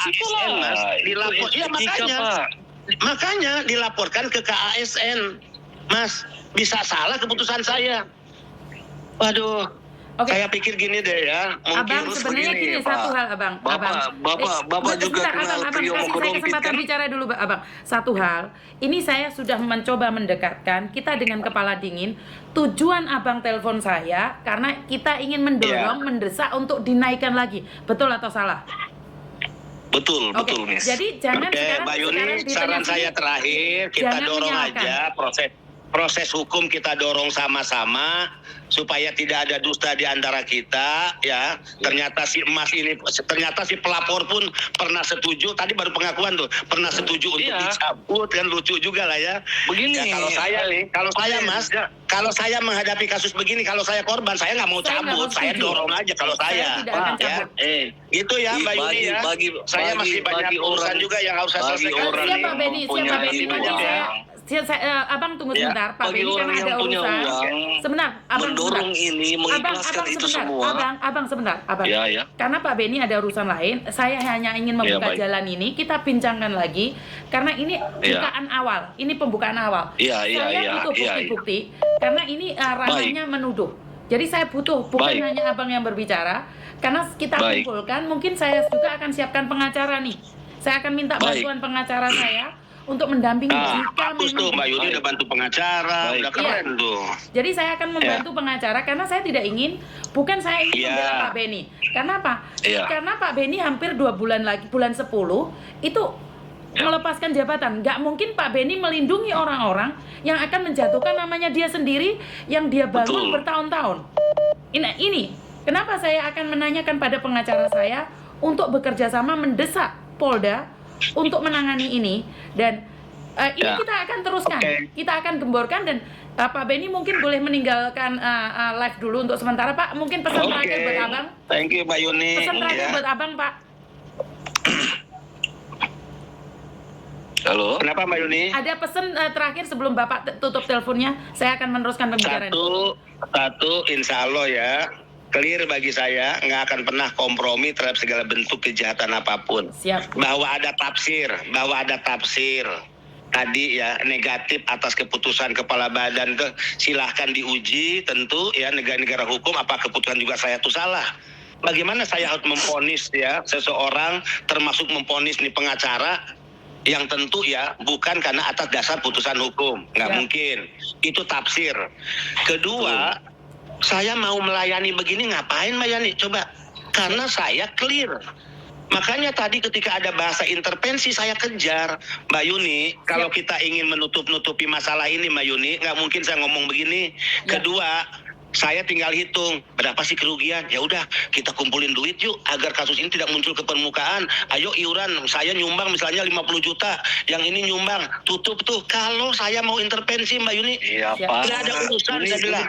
ASN, Mas. Dilapor. Iya, makanya dilaporkan ke KASN. Mas, bisa salah keputusan saya. Waduh. Saya pikir gini deh ya, mungkin Abang sebenarnya gini, satu hal Abang. Bapak juga kenal Priyo Abang, kasih saya kesempatan bicara dulu Abang. Satu hal, ini saya sudah mencoba mendekatkan kita dengan kepala dingin. Tujuan Abang telepon saya karena kita ingin mendorong, mendesak untuk dinaikkan lagi. Betul atau salah? Betul, Miss. Jadi jangan sekarang Mbak Yuni, saran saya terakhir, kita dorong aja proses hukum, kita dorong sama-sama supaya tidak ada dusta di antara kita, ya. Ternyata si emas ini, ternyata si pelapor pun pernah setuju. Tadi baru pengakuan tuh, pernah setuju untuk dicabut, kan lucu juga lah ya. Begini, ya, kalau saya Mas, kalau saya menghadapi kasus begini, kalau saya korban, saya nggak mau cabut, saya dorong aja kalau saya. Gitu ya, Mbak Yuni ya. Saya masih banyak urusan juga yang harus saya selesaikan. Siapa Beni? Abang tunggu sebentar, Pak Beni karena ada urusan. Sebentar, Abang mendorong ini, mengikhlaskan itu semua. Abang sebentar. Ya. Karena Pak Beni ada urusan lain, saya hanya ingin membuka jalan ini, kita bincangkan lagi. Karena ini bukaan awal, ini pembukaan awal. Saya butuh bukti-bukti, karena ini ranahnya menuduh. Jadi saya butuh, bukan hanya Abang yang berbicara, karena kita kumpulkan, mungkin saya juga akan siapkan pengacara nih. Saya akan minta bantuan pengacara saya untuk mendampingi jika bagus tuh Mbak Yuni udah bantu pengacara, udah keren tuh. Jadi saya akan membantu pengacara karena saya tidak ingin, bukan saya ingin membela Pak Beni. Karena apa? Karena Pak Beni hampir 2 bulan lagi, bulan 10 itu melepaskan jabatan. Nggak mungkin Pak Beni melindungi orang-orang yang akan menjatuhkan namanya dia sendiri yang dia bangun bertahun-tahun. Ini kenapa saya akan menanyakan pada pengacara saya untuk bekerja sama mendesak Polda untuk menangani ini, dan ini kita akan teruskan, kita akan gemborkan, dan Pak Beni mungkin boleh meninggalkan live dulu untuk sementara Pak. Mungkin pesan terakhir buat Abang. Thank you Mbak Yuni. Pesan terakhir buat Abang Pak. Halo. Kenapa Mbak Yuni? Ada pesan terakhir sebelum Bapak tutup teleponnya. Saya akan meneruskan pembicaraan. Satu, insya Allah ya, clear bagi saya, nggak akan pernah kompromi terhadap segala bentuk kejahatan apapun. Siap. Bahwa ada tafsir tadi ya negatif atas keputusan kepala badan, silahkan diuji tentu ya, negara-negara hukum apa keputusan juga saya itu salah. Bagaimana saya harus memvonis ya seseorang, termasuk memvonis nih pengacara, yang tentu ya bukan karena atas dasar putusan hukum, nggak mungkin. Itu tafsir. Kedua, saya mau melayani begini, ngapain melayani? Coba, karena saya clear. Makanya tadi ketika ada bahasa intervensi saya kejar, Mbak Yuni. Kalau kita ingin menutup-nutupi masalah ini, Mbak Yuni, nggak mungkin saya ngomong begini. Kedua, saya tinggal hitung berapa sih kerugian. Ya udah, kita kumpulin duit yuk agar kasus ini tidak muncul ke permukaan. Ayo iuran, saya nyumbang misalnya 50 juta, yang ini nyumbang, tutup tuh. Kalau saya mau intervensi Mbak Yuni, nggak ada urusan. Saya bilang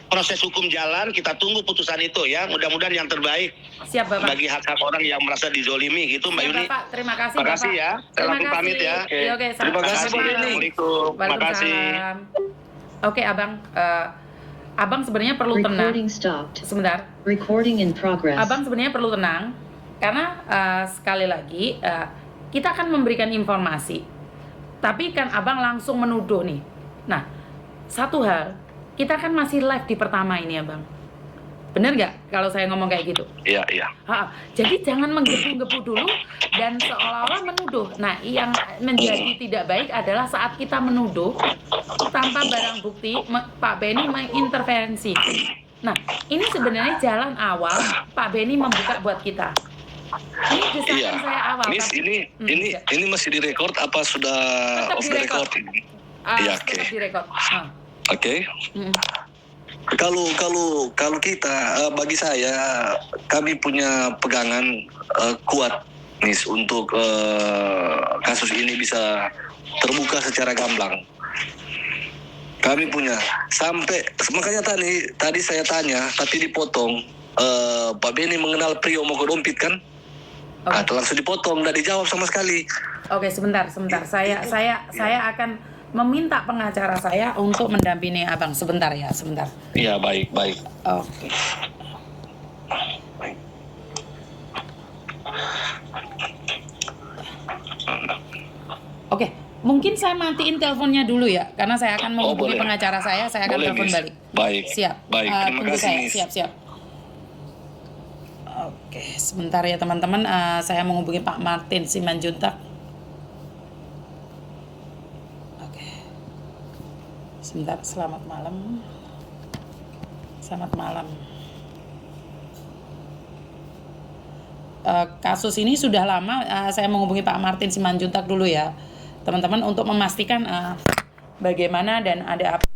proses hukum jalan, kita tunggu putusan itu ya. Mudah-mudahan yang terbaik. Siap Bapak. Bagi hak-hak orang yang merasa dizolimi gitu Mbak Yuni. Bapak, terima kasih Terima kasih ya. Saya langsung pamit ya. Terima kasih Bu Yuni. Terima kasih. Oke Abang, Abang sebenarnya perlu tenang. Sebentar. Abang sebenarnya perlu tenang karena sekali lagi kita akan memberikan informasi, tapi kan Abang langsung menuduh nih. Nah, satu hal, kita kan masih live di pertama ini Abang. Bener nggak kalau saya ngomong kayak gitu? Iya. Jadi jangan menggebu-gebu dulu dan seolah-olah menuduh. Nah, yang menjadi tidak baik adalah saat kita menuduh tanpa barang bukti, Pak Beni mengintervensi. Nah, ini sebenarnya jalan awal Pak Beni membuka buat kita. Ini desakan saya awal. Miss, ini masih direkord apa sudah off the record? Iya, oke. Direkord. Oke. Kalau kita, bagi saya, kami punya pegangan kuat, Miss, untuk kasus ini bisa terbuka secara gamblang. Kami punya sampai, makanya tadi saya tanya tapi dipotong, Pak Beni mengenal Priyo Mogodompit kan? Atau langsung dipotong, tidak dijawab sama sekali. Oke, sebentar. Saya akan meminta pengacara saya untuk mendampingi Abang sebentar ya, sebentar. Iya, baik. Oke. Mungkin saya matiin teleponnya dulu ya, karena saya akan menghubungi boleh. pengacara saya akan Boleh, telepon Miss. balik. Baik. Siap. Baik, terima Tunggu kasih, saya. Miss. Siap. Oke, sebentar ya teman-teman. Saya menghubungi Pak Martin Simanjuntak. Oke. Sebentar, selamat malam. Selamat malam. Kasus ini sudah lama. Saya menghubungi Pak Martin Simanjuntak dulu ya, teman-teman, untuk memastikan bagaimana dan ada apa.